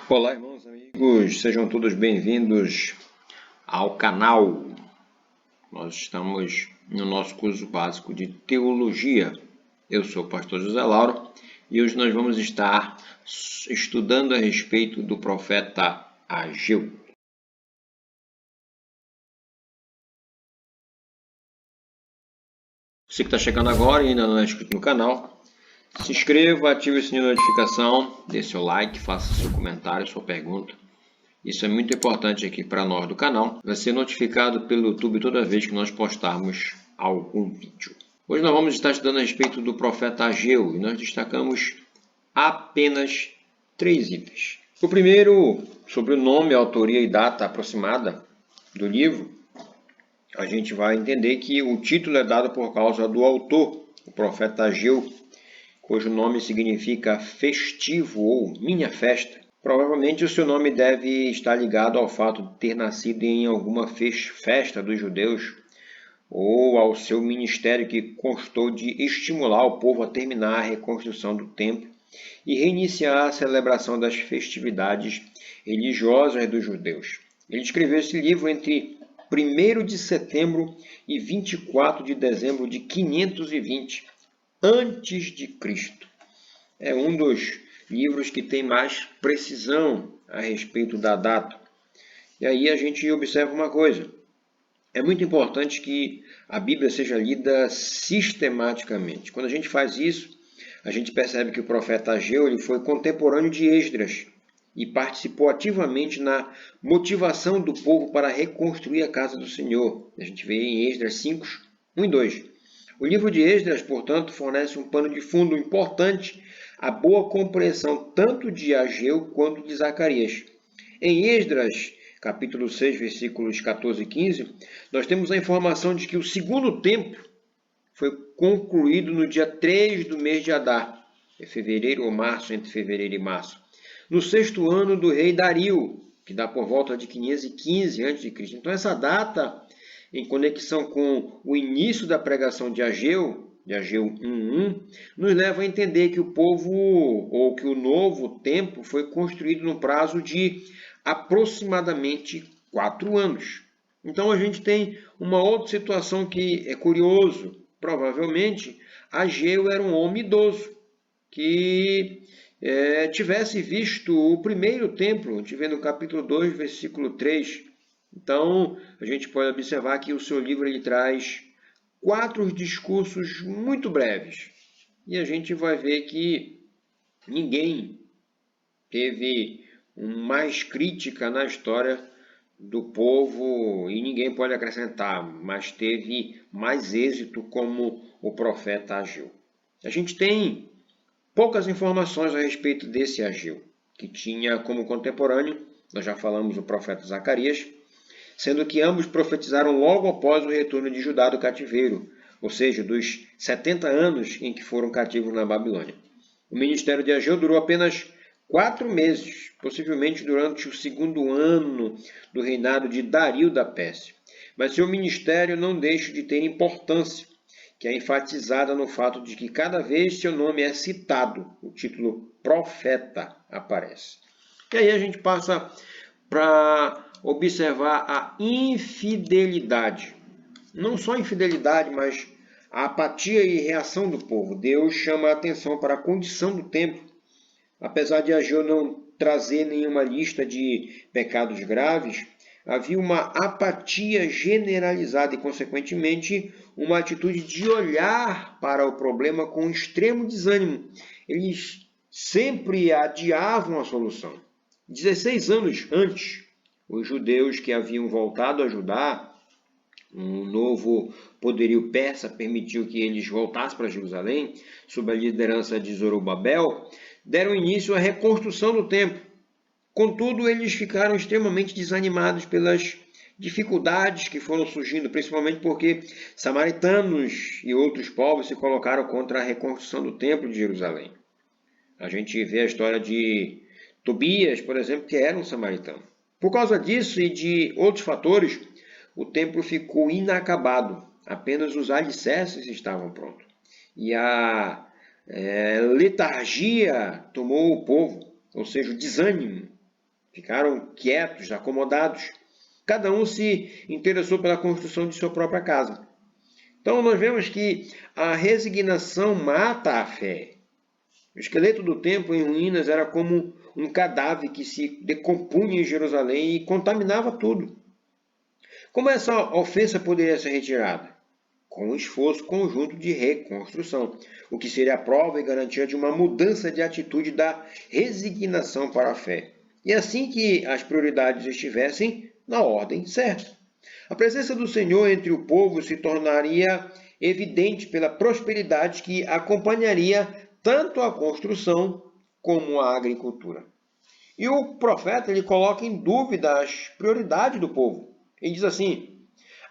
Olá, irmãos, amigos, sejam todos bem-vindos ao canal. Nós estamos no nosso curso básico de teologia. Eu sou o pastor José Lauro e hoje nós vamos estar estudando a respeito do profeta Ageu. Você que está chegando agora e ainda não é inscrito no canal, se inscreva, ative o sininho de notificação, dê seu like, faça seu comentário, sua pergunta. Isso é muito importante aqui para nós do canal. Vai ser notificado pelo YouTube toda vez que nós postarmos algum vídeo. Hoje nós vamos estar estudando a respeito do profeta Ageu e nós destacamos apenas 3 itens. O primeiro, sobre o nome, autoria e data aproximada do livro, a gente vai entender que o título é dado por causa do autor, o profeta Ageu, cujo nome significa festivo ou minha festa. Provavelmente o seu nome deve estar ligado ao fato de ter nascido em alguma festa dos judeus ou ao seu ministério que constou de estimular o povo a terminar a reconstrução do templo e reiniciar a celebração das festividades religiosas dos judeus. Ele escreveu esse livro entre 1º de setembro e 24 de dezembro de 520 antes de Cristo. É um dos livros que tem mais precisão a respeito da data. E aí a gente observa uma coisa. É muito importante que a Bíblia seja lida sistematicamente. Quando a gente faz isso, a gente percebe que o profeta Ageu ele foi contemporâneo de Esdras e participou ativamente na motivação do povo para reconstruir a casa do Senhor. A gente vê em Esdras 5, 1 e 2. O livro de Esdras, portanto, fornece um pano de fundo importante à boa compreensão tanto de Ageu quanto de Zacarias. Em Esdras, capítulo 6, versículos 14 e 15, nós temos a informação de que o segundo templo foi concluído no dia 3 do mês de Adar, é fevereiro ou março, entre fevereiro e março, no 6º ano do rei Dario, que dá por volta de 515 a.C. Então essa data, em conexão com o início da pregação de Ageu 1.1, nos leva a entender que o povo, ou que o novo templo foi construído no prazo de aproximadamente 4 anos. Então a gente tem uma outra situação que é curioso. Provavelmente Ageu era um homem idoso, que tivesse visto o primeiro templo, a gente vê no capítulo 2, versículo 3. Então, a gente pode observar que o seu livro ele traz 4 discursos muito breves. E a gente vai ver que ninguém teve mais crítica na história do povo, e ninguém pode acrescentar, mas teve mais êxito como o profeta Ageu. A gente tem poucas informações a respeito desse Ageu, que tinha como contemporâneo, nós já falamos, o profeta Zacarias, sendo que ambos profetizaram logo após o retorno de Judá do cativeiro, ou seja, dos 70 anos em que foram cativos na Babilônia. O ministério de Ageu durou apenas 4 meses, possivelmente durante o 2º ano do reinado de Dario da Pérsia. Mas seu ministério não deixa de ter importância, que é enfatizada no fato de que cada vez seu nome é citado, o título profeta aparece. E aí a gente passa para observar a infidelidade. Não só a infidelidade, mas a apatia e reação do povo. Deus chama a atenção para a condição do templo. Apesar de Ageu não trazer nenhuma lista de pecados graves, havia uma apatia generalizada e, consequentemente, uma atitude de olhar para o problema com extremo desânimo. Eles sempre adiavam a solução. 16 anos antes, os judeus que haviam voltado a Judá, um novo poderio persa permitiu que eles voltassem para Jerusalém, sob a liderança de Zorobabel, deram início à reconstrução do templo. Contudo, eles ficaram extremamente desanimados pelas dificuldades que foram surgindo, principalmente porque samaritanos e outros povos se colocaram contra a reconstrução do templo de Jerusalém. A gente vê a história de Tobias, por exemplo, que era um samaritano. Por causa disso e de outros fatores, o templo ficou inacabado. Apenas os alicerces estavam prontos. E a letargia tomou o povo, ou seja, o desânimo. Ficaram quietos, acomodados. Cada um se interessou pela construção de sua própria casa. Então nós vemos que a resignação mata a fé. O esqueleto do templo em ruínas era como um cadáver que se decompunha em Jerusalém e contaminava tudo. Como essa ofensa poderia ser retirada? Com um esforço conjunto de reconstrução, o que seria a prova e garantia de uma mudança de atitude da resignação para a fé. E assim que as prioridades estivessem na ordem certa. A presença do Senhor entre o povo se tornaria evidente pela prosperidade que acompanharia tanto a construção como a agricultura. E o profeta ele coloca em dúvida as prioridades do povo. Ele diz assim: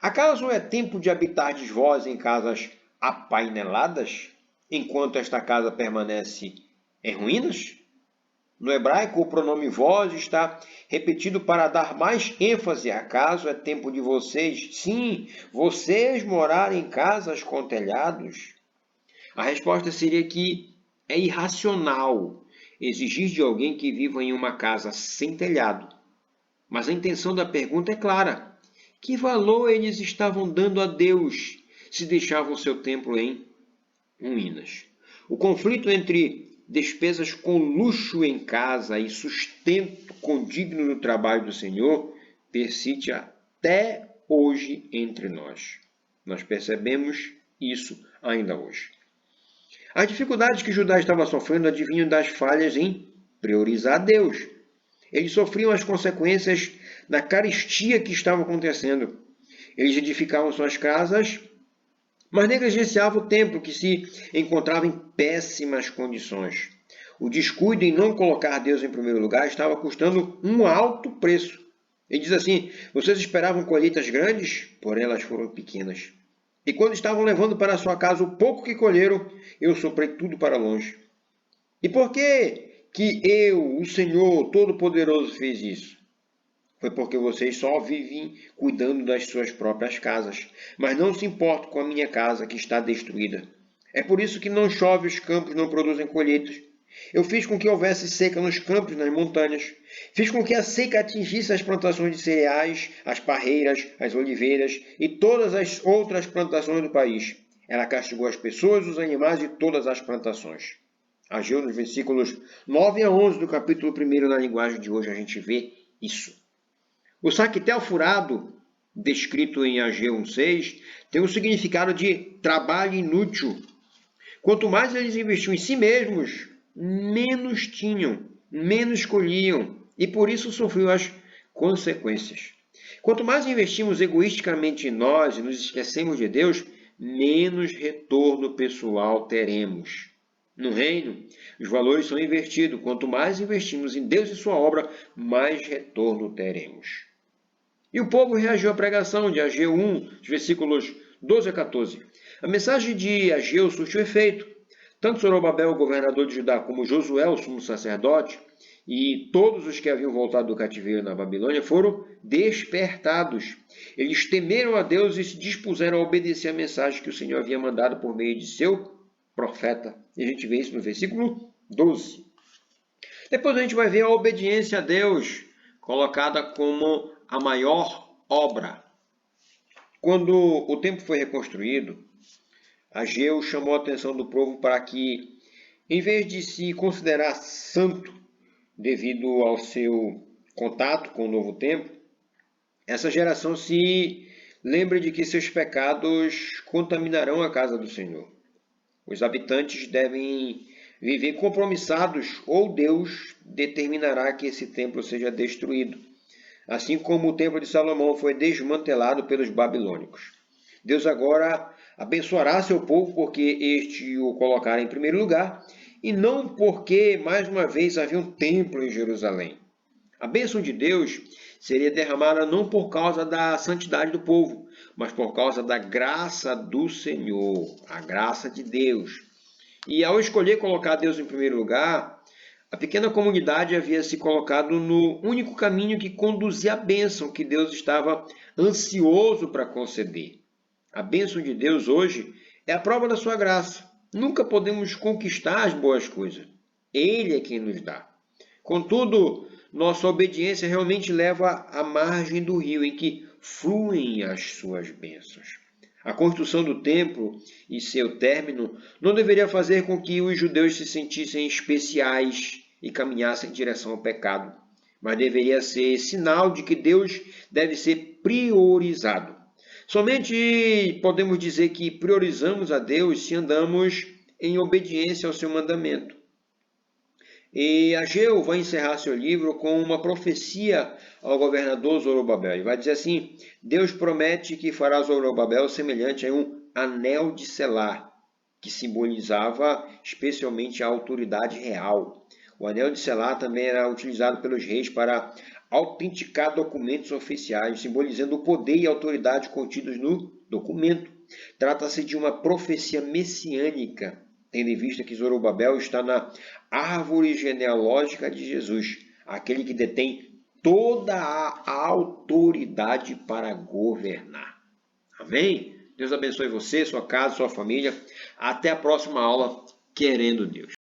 acaso é tempo de habitardes vós em casas apaineladas, enquanto esta casa permanece em ruínas? No hebraico, o pronome vós está repetido para dar mais ênfase. Acaso é tempo de vocês, sim, vocês morarem em casas com telhados? A resposta seria que é irracional exigir de alguém que viva em uma casa sem telhado. Mas a intenção da pergunta é clara. Que valor eles estavam dando a Deus se deixavam seu templo em ruínas? O conflito entre despesas com luxo em casa e sustento condigno no trabalho do Senhor persiste até hoje entre nós. Nós percebemos isso ainda hoje. As dificuldades que Judá estava sofrendo adivinham das falhas em priorizar Deus. Eles sofriam as consequências da carestia que estava acontecendo. Eles edificavam suas casas, mas negligenciavam o templo, que se encontrava em péssimas condições. O descuido em não colocar Deus em primeiro lugar estava custando um alto preço. Ele diz assim: vocês esperavam colheitas grandes, porém elas foram pequenas. E quando estavam levando para sua casa o pouco que colheram, eu soprei tudo para longe. E por que eu, o Senhor Todo-Poderoso, fiz isso? Foi porque vocês só vivem cuidando das suas próprias casas, mas não se importam com a minha casa que está destruída. É por isso que não chove, os campos não produzem colheitas. Eu fiz com que houvesse seca nos campos e nas montanhas. Fiz com que a seca atingisse as plantações de cereais, as parreiras, as oliveiras e todas as outras plantações do país. Ela castigou as pessoas, os animais e todas as plantações. Ageu, nos versículos 9 a 11 do capítulo 1, na linguagem de hoje, a gente vê isso. O saquetel furado, descrito em Ageu 1,6, tem o significado de trabalho inútil. Quanto mais eles investiam em si mesmos, menos tinham, menos colhiam, e por isso sofriam as consequências. Quanto mais investimos egoisticamente em nós e nos esquecemos de Deus, menos retorno pessoal teremos. No reino, os valores são invertidos. Quanto mais investimos em Deus e sua obra, mais retorno teremos. E o povo reagiu à pregação de Ageu 1, versículos 12 a 14. A mensagem de Ageu surtiu efeito. Tanto Zorobabel, o governador de Judá, como Josué, o sumo sacerdote, e todos os que haviam voltado do cativeiro na Babilônia foram despertados. Eles temeram a Deus e se dispuseram a obedecer a mensagem que o Senhor havia mandado por meio de seu profeta. E a gente vê isso no versículo 12. Depois a gente vai ver a obediência a Deus colocada como a maior obra. Quando o templo foi reconstruído, Ageu chamou a atenção do povo para que, em vez de se considerar santo devido ao seu contato com o novo templo, essa geração se lembre de que seus pecados contaminarão a casa do Senhor. Os habitantes devem viver compromissados ou Deus determinará que esse templo seja destruído, assim como o templo de Salomão foi desmantelado pelos babilônicos. Deus agora abençoará seu povo porque este o colocará em primeiro lugar e não porque, mais uma vez, havia um templo em Jerusalém. A bênção de Deus seria derramada não por causa da santidade do povo, mas por causa da graça do Senhor, a graça de Deus. E ao escolher colocar Deus em primeiro lugar, a pequena comunidade havia se colocado no único caminho que conduzia à bênção que Deus estava ansioso para conceder. A bênção de Deus hoje é a prova da sua graça. Nunca podemos conquistar as boas coisas. Ele é quem nos dá. Contudo, nossa obediência realmente leva à margem do rio em que fluem as suas bênçãos. A construção do templo e seu término não deveria fazer com que os judeus se sentissem especiais e caminhassem em direção ao pecado, mas deveria ser sinal de que Deus deve ser priorizado. Somente podemos dizer que priorizamos a Deus se andamos em obediência ao seu mandamento. E Ageu vai encerrar seu livro com uma profecia ao governador Zorobabel. Ele vai dizer assim: Deus promete que fará Zorobabel semelhante a um anel de selar, que simbolizava especialmente a autoridade real. O anel de selar também era utilizado pelos reis para autenticar documentos oficiais, simbolizando o poder e a autoridade contidos no documento. Trata-se de uma profecia messiânica, tendo em vista que Zorobabel está na árvore genealógica de Jesus, aquele que detém toda a autoridade para governar. Amém? Deus abençoe você, sua casa, sua família. Até a próxima aula, querendo Deus.